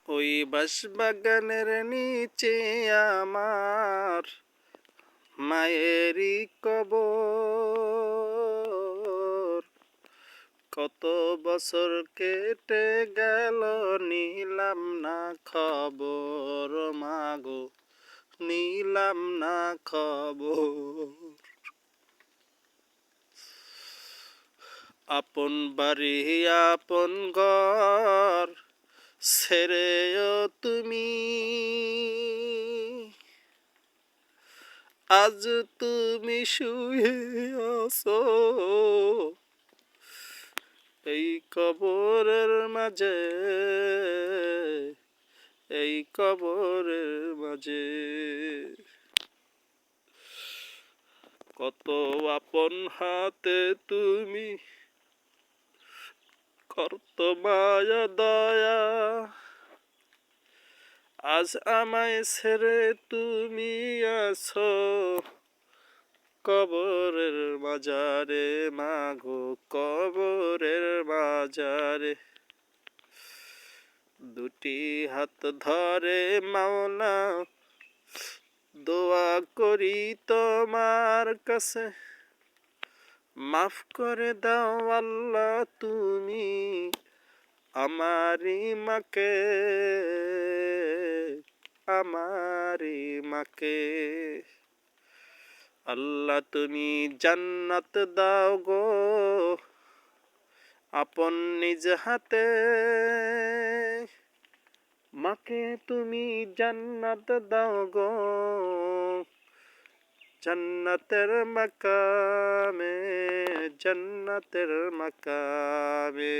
ওই বাঁশবাগানের নিচে আমার মায়েরই কবর। কত বছর কেটে গেল নিলাম না খবর, মাগো নিলাম না খবর। আপন বাড়ি আপন ঘর ছেড়েও তুমি আজ তুমি শুয়ে আছো এই কবরের মাঝে, এই কবরের মাঝে। কত আপন হাতে তুমি করত মায়া দয়া, আজ আমায় ছেড়ে তুমি আছো কবরের মাজারে, মাগো কবরের মাজারে। দুটি হাত ধরে মাওলা দোয়া করি তোমার কাছে, মাফ করে দাও আল্লাহ তুমি আমারি মাকে, আমারি মাকে। আল্লাহ তুমি জান্নাত দাও গো আপন নিজ হাতে, মাকে তুমি জান্নাত দাও গো জান্নাতের মাকামে, জান্নাতের মাকামে।